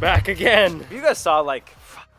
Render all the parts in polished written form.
back again. If you guys saw like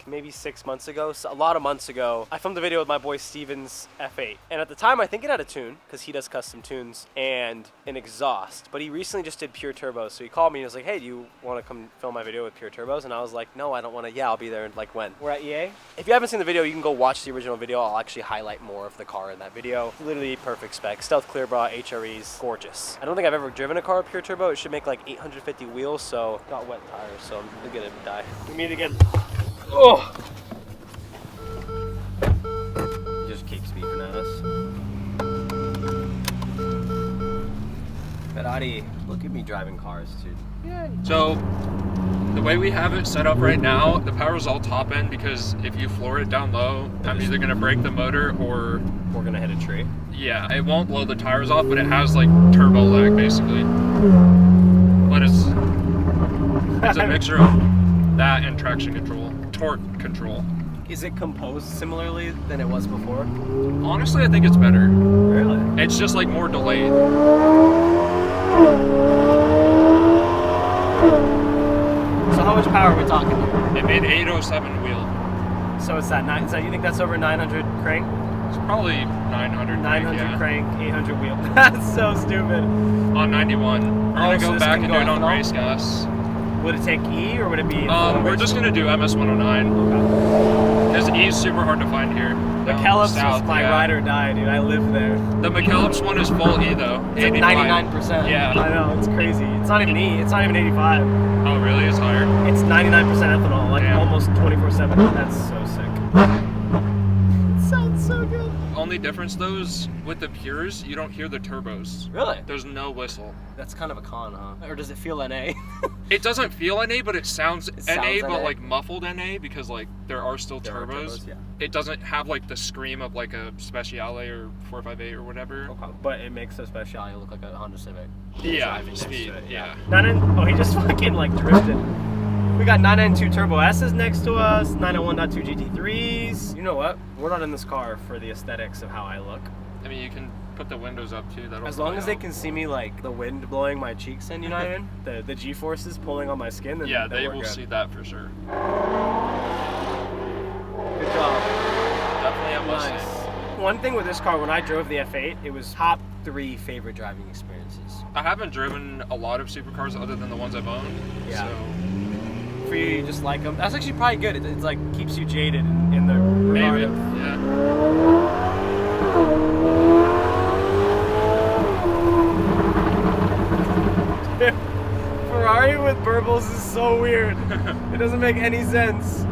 maybe 6 months ago, so a lot of months ago, I filmed a video with my boy Steven's F8. And at the time, I think it had a tune, because he does custom tunes, and an exhaust. But he recently just did pure turbos. So he called me and was like, hey, do you want to come film my video with pure turbos? And I was like, no, I don't want to. Yeah, I'll be there. Like, when? We're at EA. If you haven't seen the video, you can go watch the original video. I'll actually highlight more of the car in that video. Literally perfect spec. Stealth clear bra, HREs, gorgeous. I don't think I've ever driven a car with pure turbo. It should make like 850 wheels, so got wet tires, so I'm gonna die. We meet again. Oh! Just keeps beeping at us. Ferrari, look at me driving cars, dude. Yeah. So, the way we have it set up right now, the power's all top end because if you floor it down low, I'm either gonna break the motor or we're gonna hit a tree. Yeah, it won't blow the tires off, but it has like turbo lag basically. But it's a mixture of that and traction control, torque control. Is it composed similarly than it was before? Honestly, I think it's better. Really? It's just like more delayed. So how much power are we talking here? It made 807 wheel. So it's that nine. So you think that's over 900 crank? It's probably 900. 900 crank, 800 wheel. That's so stupid. On 91. We're gonna go back and do it on race gas. Would it take E or would it be? We're just gonna do MS109. Because E is super hard to find here. McKellips was my ride or die, dude. I live there. The McKellips one is full E though. It's like 99%. Yeah. I know, it's crazy. It's not even E. It's not even 85. Oh really? It's higher? It's 99% ethanol, like almost 24/7. That's so sick. It sounds so good. Only difference though is with the pures, you don't hear the turbos. Really? There's no whistle. That's kind of a con, huh? Or does it feel NA? It doesn't feel NA, but it sounds NA, but NA. like muffled NA because like there are still turbos. Yeah. It doesn't have like the scream of like a Speciale or 458 or whatever. Okay. But it makes a Speciale look like a Honda Civic. Yeah, speed. Yeah. Oh, he just fucking like drifted. We got 992 Turbo S's next to us, 901.2 GT3s. You know what? We're not in this car for the aesthetics of how I look. I mean, you can put the windows up too. That'll as long as they can see me like the wind blowing my cheeks in, you know what I mean? The G-forces pulling on my skin. Then yeah, they will see that for sure. Good job. Definitely a Mustang. Nice. One thing with this car, when I drove the F8, it was top 3 favorite driving experiences. I haven't driven a lot of supercars other than the ones I've owned. Yeah. So. For you just like them. That's actually probably good. It's like keeps you jaded in the regard of. Yeah. Ferrari with burbles is so weird. It doesn't make any sense.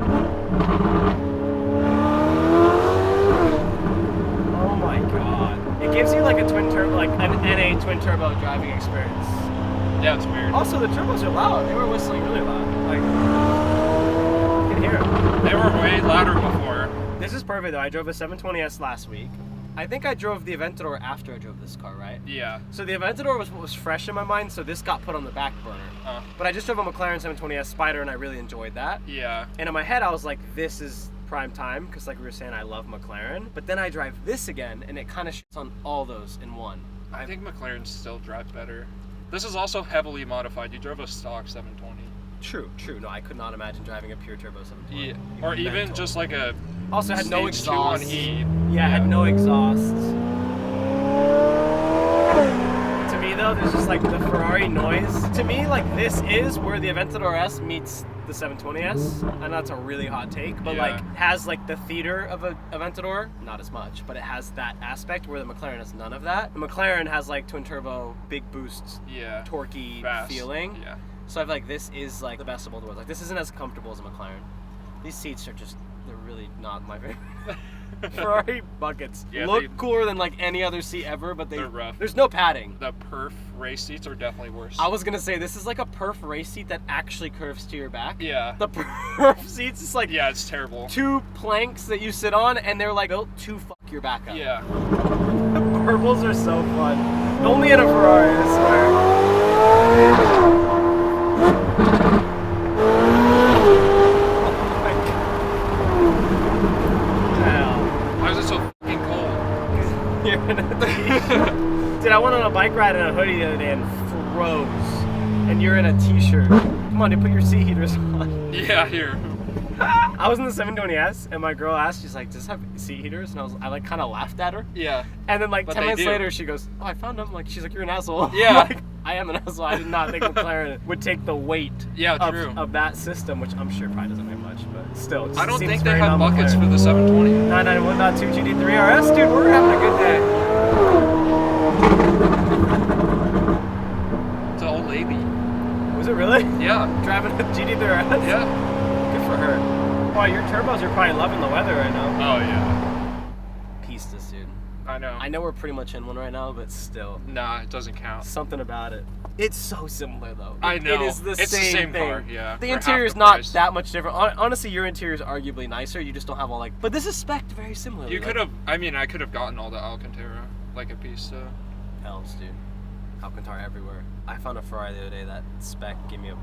Oh my god. It gives you like a twin turbo, like an NA twin turbo driving experience. Yeah, it's weird. Also, the turbos are loud. They were whistling really loud. Like, you can hear them. They were way louder before. This is perfect though. I drove a 720S last week. I think I drove the Aventador after I drove this car, right? Yeah. So the Aventador was what was fresh in my mind, so this got put on the back burner. But I just drove a McLaren 720S Spider and I really enjoyed that. Yeah. And in my head I was like, this is prime time, because like we were saying, I love McLaren. But then I drive this again and it kind of shits on all those in one. I think McLarens still drive better. This is also heavily modified. You drove a stock 720. True. No, I could not imagine driving a pure turbo 720. Yeah. Or even just like a. Also had no exhaust. E. Yeah, had no exhaust. To me though, there's just like the Ferrari noise. To me, like this is where the Aventador S meets the 720S. I know that's a really hot take, but like has like the theater of a Aventador, not as much, but it has that aspect where the McLaren has none of that. The McLaren has like twin turbo, big boosts, torquey feeling. Yeah. So I feel like this is like the best of both worlds. Like this isn't as comfortable as a McLaren. These seats are just, they're really not my favorite. Ferrari buckets look cooler than like any other seat ever, but they're rough. There's no padding. The perf race seats are definitely worse. I was gonna say this is like a perf race seat that actually curves to your back. Yeah. The perf seats is like it's terrible. 2 planks that you sit on, and they're like built to fuck your back up. Yeah. The purples are so fun. Only in a Ferrari, I swear. Dude, I went on a bike ride in a hoodie the other day and froze. And you're in a t-shirt. come on, dude, put your seat heaters on. Yeah, here. I was in the 720S, and my girl asked, she's like, does this have seat heaters? And I like kind of laughed at her. Yeah. And then like But 10 they minutes do. later, she goes, oh, I found them. Like, she's like, you're an asshole. Yeah. Like, I am an asshole. I did not think McLaren would take the weight of that system, which I'm sure probably doesn't make much, but still. It just I don't seems think they very have buckets non-McLaren. for the 720. 991.2 GD3 RS, dude, we're having a good day. It's an old lady. Was it really? Yeah. Driving a GD3 RS? Yeah. Good for her. Wow, your turbos are probably loving the weather right now. Oh, yeah. Pistas, dude. I know. I know we're pretty much in one right now, but still. Nah, it doesn't count. Something about it. It's so similar, though. I know. It is the It's same the same thing. car, yeah. The for interior half is the not price. that much different. Honestly, your interior is arguably nicer. You just don't have all like. But this is spec'd very similarly. You like- could have, I mean, I could have gotten all the Alcantara, like a piece, so. Helms, dude. Alcantara everywhere. I found a Ferrari the other day that spec gave me a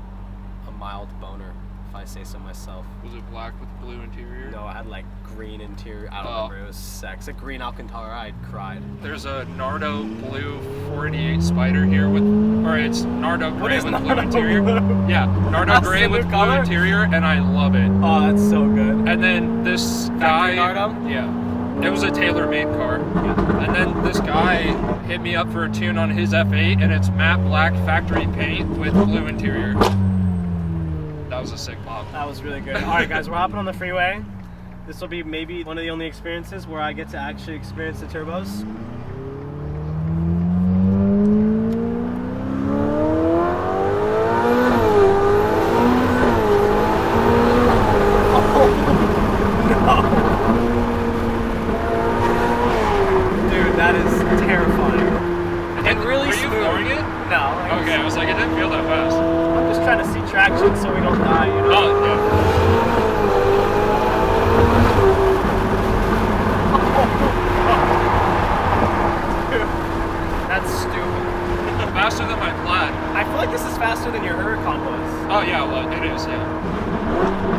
mild boner, if I say so myself. Was it black with blue interior? No, I had like green interior. I don't Oh. remember. It was sex. A green Alcantara. I cried. There's a Nardo blue 488 Spider here with, or it's Nardo What gray is with Nardo blue interior. blue? Yeah, Nardo That's gray the new with blue color? interior, and I love it. Oh, that's so good. And then this guy, Nardo? yeah, it was a tailor-made car. Yeah. And then this guy hit me up for a tune on his F8, and it's matte black factory paint with blue interior. That was a sick pop. That was really good. All right, guys, we're hopping on the freeway. This will be maybe one of the only experiences where I get to actually experience the turbos. Dude, that is terrifying. And really Were you smooth. flooring it? No. Okay, I was like, it didn't feel that fast. I'm just trying to see traction so we don't die, you know? Oh, yeah. Dude, that's stupid. Faster than my Plaid. I feel like this is faster than your Huracan was. Oh, yeah, well, it is, yeah.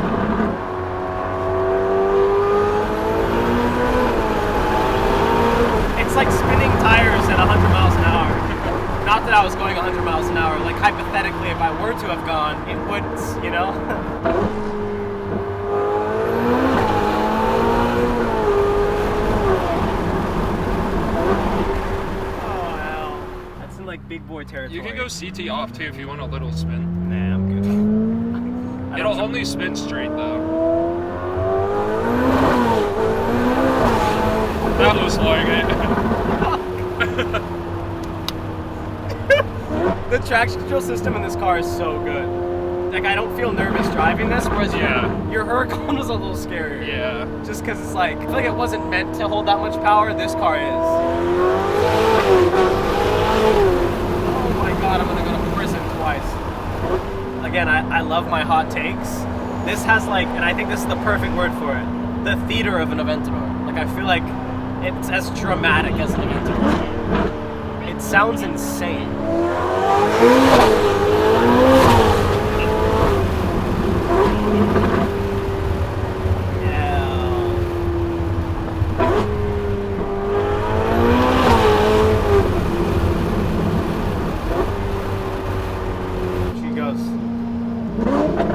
It's like spinning tires at 100 miles an hour. Not that I was going 100 miles an hour. Like, hypothetically, if I were to have gone, it would, you know? Oh, hell. That's in, like, big boy territory. You can go CT off, too, if you want a little spin. Nah, I'm good. I don't It'll only spin straight, though. That was slowing it. The traction control system in this car is so good. Like, I don't feel nervous driving this, whereas your Huracan was a little scarier. Yeah. Just because it's like, I feel like it wasn't meant to hold that much power. This car is. Oh my god, I'm gonna go to prison twice. Again, I love my hot takes. This has like, and I think this is the perfect word for it, the theater of an Aventador. Like, I feel like it's as dramatic as an Aventador. It sounds insane. She goes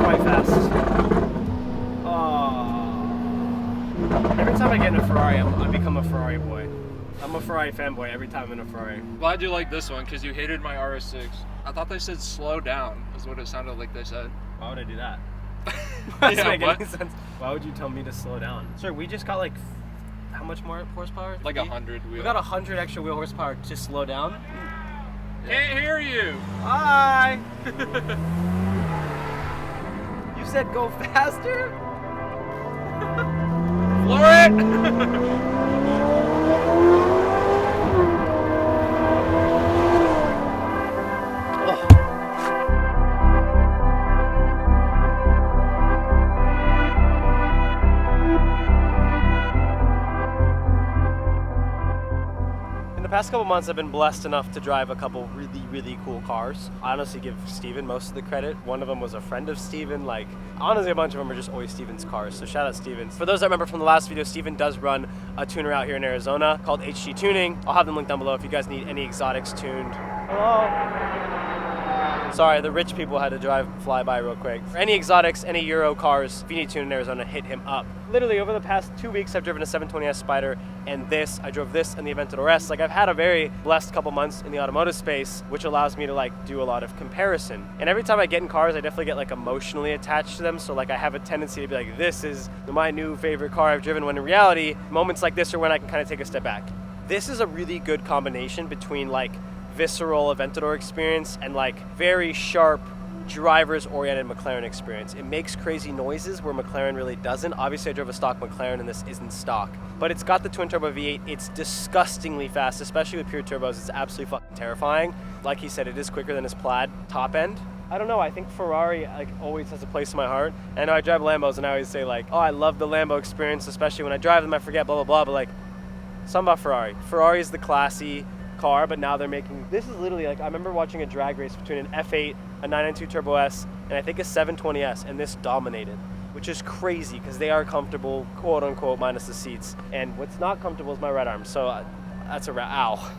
quite fast. Oh. Every time I get in a Ferrari, I become a Ferrari boy. I'm a Ferrari fanboy every time I'm in a Ferrari. Glad you like this one, because you hated my RS6. I thought they said slow down, is what it sounded like they said. Why would I do that? Doesn't Yeah, make what? any sense. Why would you tell me to slow down? Sir, we just got like, how much more horsepower? Like 100 wheel. We got 100 extra wheel horsepower to slow down. Can't hear you. Hi! You said go faster? Floor it! In the past couple months, I've been blessed enough to drive a couple really, really cool cars. I honestly give Steven most of the credit. One of them was a friend of Steven. Like, honestly, a bunch of them are just always Steven's cars, so shout out Steven. For those that remember from the last video, Steven does run a tuner out here in Arizona called HG Tuning. I'll have them linked down below if you guys need any exotics tuned. Hello? Sorry, the rich people had to fly by real quick. For any exotics, any Euro cars, if you need tune in Arizona, hit him up. Literally, over the past 2 weeks, I've driven a 720S Spider and this. I drove this and the Aventador S. Like, I've had a very blessed couple months in the automotive space, which allows me to like do a lot of comparison. And every time I get in cars, I definitely get like emotionally attached to them. So like I have a tendency to be like, this is my new favorite car I've driven, when in reality, moments like this are when I can kind of take a step back. This is a really good combination between like visceral Aventador experience and like very sharp drivers-oriented McLaren experience. It makes crazy noises where McLaren really doesn't. Obviously, I drove a stock McLaren and this isn't stock, but it's got the twin-turbo V8. It's disgustingly fast, especially with pure turbos. It's absolutely fucking terrifying. Like he said, it is quicker than his Plaid top end. I don't know, I think Ferrari like always has a place in my heart. I know I drive Lambos and I always say like, oh, I love the Lambo experience, especially when I drive them, I forget blah, blah, blah, but like, something about Ferrari. Ferrari is the classy car, but now they're making, this is literally like, I remember watching a drag race between an F8, a 992 Turbo S, and I think a 720S, and this dominated, which is crazy because they are comfortable, quote unquote, minus the seats. And what's not comfortable is my right arm. So that's a ow.